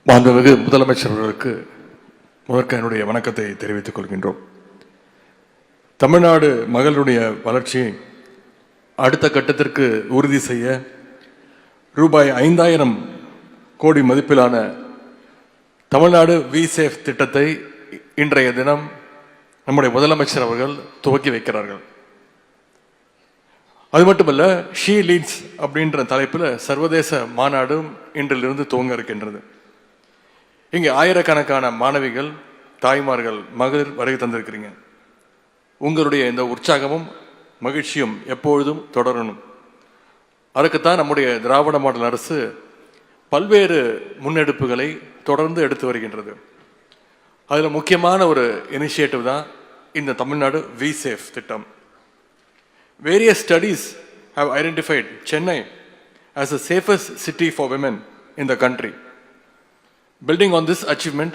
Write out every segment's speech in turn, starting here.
மாண்புமிகு முதலமைச்சர் அவர்களுக்கு முதற்க என்னுடைய வணக்கத்தை தெரிவித்துக் கொள்கின்றோம். தமிழ்நாடு மகளிருடைய வளர்ச்சியை அடுத்த கட்டத்திற்கு உறுதி செய்ய ரூபாய் 5000 கோடி மதிப்பிலான தமிழ்நாடு விசேஃப் திட்டத்தை இன்றைய தினம் நம்முடைய முதலமைச்சர் அவர்கள் துவக்கி வைக்கிறார்கள். அது மட்டுமல்ல, ஷீ லீட்ஸ் அப்படின்ற தலைப்பில் சர்வதேச மாநாடும் இன்றிலிருந்து துவங்க இருக்கின்றது. இங்கே ஆயிரக்கணக்கான மாணவிகள், தாய்மார்கள், மகளிர் வருகை தந்திருக்கிறீங்க. உங்களுடைய இந்த உற்சாகமும் மகிழ்ச்சியும் எப்பொழுதும் தொடரணும். அதுக்குத்தான் நம்முடைய திராவிட மாடல் அரசு பல்வேறு முன்னெடுப்புகளை தொடர்ந்து எடுத்து வருகின்றது. அதில் முக்கியமான ஒரு இனிஷியேட்டிவ் தான் இந்த தமிழ்நாடு விசேஃப் திட்டம். Various studies have identified Chennai as the safest city for women in the country. Building on this achievement,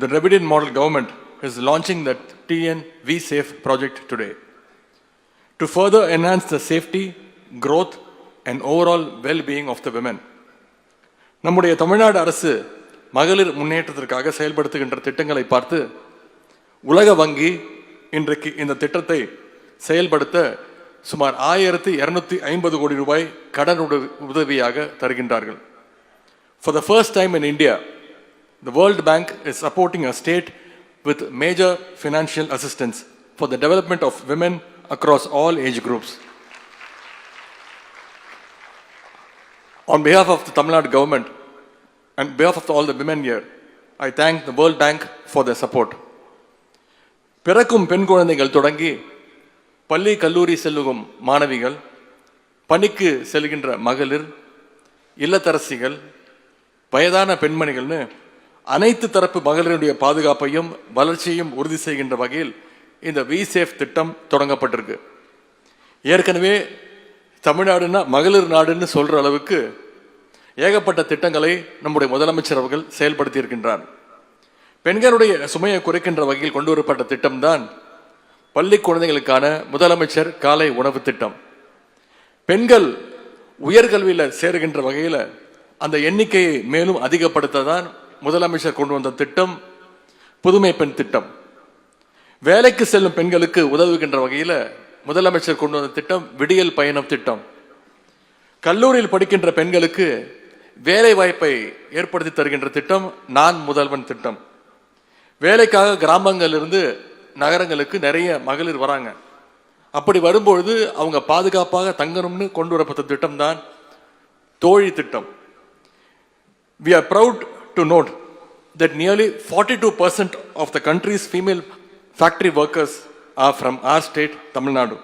the Dravidian model government is launching the TN VSafe project today to further enhance the safety, growth and overall well-being of the women. நம்முடைய தமிழ்நாடு அரசு மகளிர் முன்னேற்றத்திற்காக செயல்படுத்துகின்ற திட்டங்களை பார்த்து உலக வங்கி இன்றைக்கு இந்த திட்டத்தை செயல்படுத்த சுமார் 1250 கோடி ரூபாய் கடன் உதவியாக தருகின்றார்கள். For the first time in India, the World Bank is supporting a state with major financial assistance for the development of women across all age groups. On behalf of the Tamil Nadu government and behalf of all the women here, I thank the World Bank for their support. பிறக்கும் பெண் குழந்தைகள் தொடங்கி பள்ளி கல்லூரி செல்லும் மாணவிகள், பணிக்கு செல்கின்ற மகளிர், இல்லத்தரசிகள், வயதான பெண்மணிகள்னு அனைத்து தரப்பு மகளிருடைய பாதுகாப்பையும் வளர்ச்சியையும் உறுதி செய்கின்ற வகையில் இந்த விசேஃப் திட்டம் தொடங்கப்பட்டிருக்கு. ஏற்கனவே தமிழ்நாடுன்னா மகளிர் நாடுன்னு சொல்ற அளவுக்கு ஏகப்பட்ட திட்டங்களை நம்முடைய முதலமைச்சர் அவர்கள் செயல்படுத்தி இருக்கின்றார். பெண்களுடைய சுமையை குறைக்கின்ற வகையில் கொண்டு வரப்பட்ட திட்டம்தான் பள்ளி குழந்தைகளுக்கான முதலமைச்சர் காலை உணவு திட்டம். பெண்கள் உயர்கல்வியில் சேருகின்ற வகையில் அந்த எண்ணிக்கையை மேலும் அதிகப்படுத்ததான் முதலமைச்சர் கொண்டு வந்த திட்டம் புதுமை பெண் திட்டம். வேலைக்கு செல்லும் பெண்களுக்கு உதவுகின்ற வகையில் முதலமைச்சர் கொண்டு வந்த திட்டம் விடியல் பயணம் திட்டம். கல்லூரியில் படிக்கின்ற பெண்களுக்கு வேலை வாய்ப்பை ஏற்படுத்தி தருகின்ற திட்டம் நான் முதல்வன் திட்டம். வேலைக்காக கிராமங்களிலிருந்து நகரங்களுக்கு நிறைய மகளிர் வராங்க. அப்படி வரும்பொழுது அவங்க பாதுகாப்பாக தங்கணும்னு கொண்டு வரப்பட்ட திட்டம் தான் தோழி திட்டம். We are proud to note that nearly 42% of the country's female factory workers are from our state, Tamil Nadu.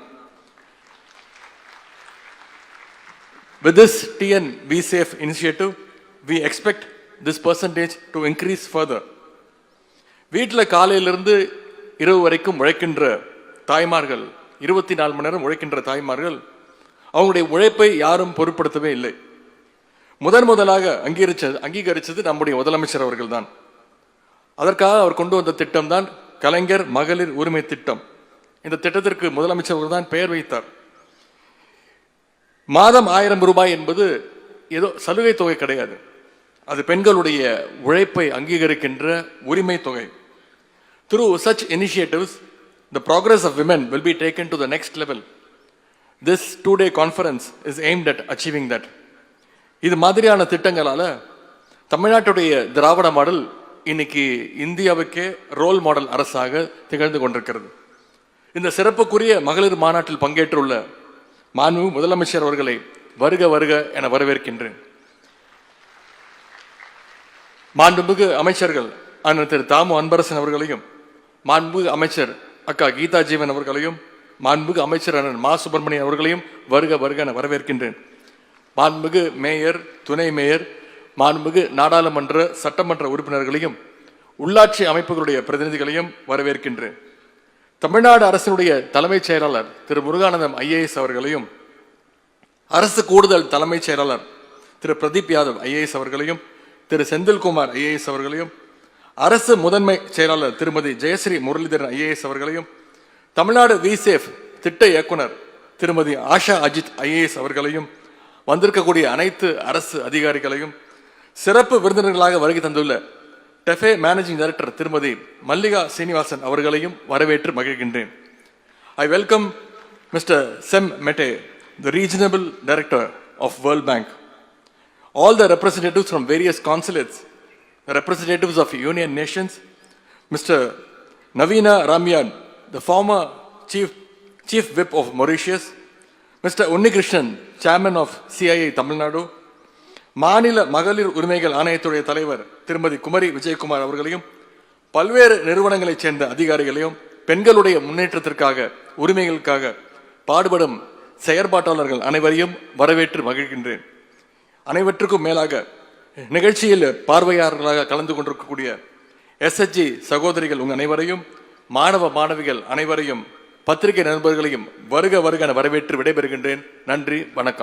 With this TN VSafe initiative, we expect this percentage to increase further. வீட்டில் காலையிலிருந்து இரவு வரைக்கும் உழைக்கின்ற தாய்மார்கள், 24 மணி நேரம் உழைக்கின்ற தாய்மார்கள், அவங்களுடைய உழைப்பை யாரும் பொருட்படுத்தவே இல்லை. முதலாக அங்கீகரிச்சது நம்முடைய முதலமைச்சர் அவர்கள் தான். அதற்காக அவர் கொண்டு வந்த திட்டம் தான் கலைஞர் மகளிர் உரிமை திட்டம். இந்த திட்டத்திற்கு முதலமைச்சர் அவர்கள் தான் பெயர் வைத்தார். மாதம் 1000 ரூபாய் என்பது ஏதோ சலுகை தொகை கிடையாது. அது பெண்களுடைய உழைப்பை அங்கீகரிக்கின்ற உரிமை தொகை. Through such initiatives, the progress of women will be taken to the next level. This 2-day conference is aimed at achieving that. இது மாதிரியான திட்டங்களால தமிழ்நாட்டுடைய திராவிட மாடல் இன்னைக்கு இந்தியாவுக்கே ரோல் மாடல் அரசாக திகழ்ந்து கொண்டிருக்கிறது. இந்த சிறப்புக்குரிய மகளிர் மாநாட்டில் பங்கேற்றுள்ள மாண்புமிகு முதலமைச்சர் அவர்களை வருக வருக என வரவேற்கின்றேன். மாண்புமிகு அமைச்சர்கள் அண்ணன் திரு தாமு அன்பரசன் அவர்களையும், மாண்புமிகு அமைச்சர் அக்கா கீதா ஜீவன் அவர்களையும், மாண்புமிகு அமைச்சர் அண்ணன் மா சுப்பிரமணியன் அவர்களையும் வருக வருக என வரவேற்கின்றேன். மாண்புமிகு மேயர், துணை மேயர், மாண்புமிகு நாடாளுமன்ற சட்டமன்ற உறுப்பினர்களையும், உள்ளாட்சி அமைப்புகளுடைய பிரதிநிதிகளையும் வரவேற்கின்றேன். தமிழ்நாடு அரசினுடைய தலைமைச் செயலாளர் திரு முருகானந்தம் IAS அவர்களையும், அரசு கூடுதல் தலைமைச் செயலாளர் திரு பிரதீப் யாதவ் IAS அவர்களையும், திரு செந்தில்குமார் IAS அவர்களையும், அரசு முதன்மை செயலாளர் திருமதி ஜெயஸ்ரீ முரளிதரன் IAS அவர்களையும், தமிழ்நாடு விசேஃப் திட்ட இயக்குனர் திருமதி ஆஷா அஜித் IAS அவர்களையும், வந்திருக்கக்கூடிய அனைத்து அரசு அதிகாரிகளையும், சிறப்பு விருந்தினர்களாக வருகை தந்துள்ள டெஃபே மேனேஜிங் டைரக்டர் திருமதி மல்லிகா சீனிவாசன் அவர்களையும் வரவேற்று மகிழ்கின்றேன். I welcome Mr. Sem Mete, the Regional Director of World Bank, all the representatives from various consulates, the representatives of Union Nations, Mr. Navina Ramyan, the former Chief Whip of Mauritius, Mr. Unnikrishnan, Chairman of CIA Tamil Nadu, மாநில மகளிர் உரிமைகள் ஆணையத்துடைய தலைவர் திருமதி குமரி விஜயகுமார் அவர்களையும், பல்வேறு நிறுவனங்களைச் சேர்ந்த அதிகாரிகளையும், பெண்களுடைய முன்னேற்றத்திற்காக உரிமைகளுக்காக பாடுபடும் செயற்பாட்டாளர்கள் அனைவரையும் வரவேற்று மகிழ்கின்றேன். அனைவற்றுக்கும் மேலாக நிகழ்ச்சியில் பார்வையாளர்களாக கலந்து கொண்டிருக்கக்கூடிய SHG சகோதரிகள் உங்கள் அனைவரையும், மாணவ மாணவிகள் அனைவரையும், பத்திரிகை நண்பர்களையும் வருக வருக வரவேற்று விடைபெறுகின்றேன். நன்றி, வணக்கம்.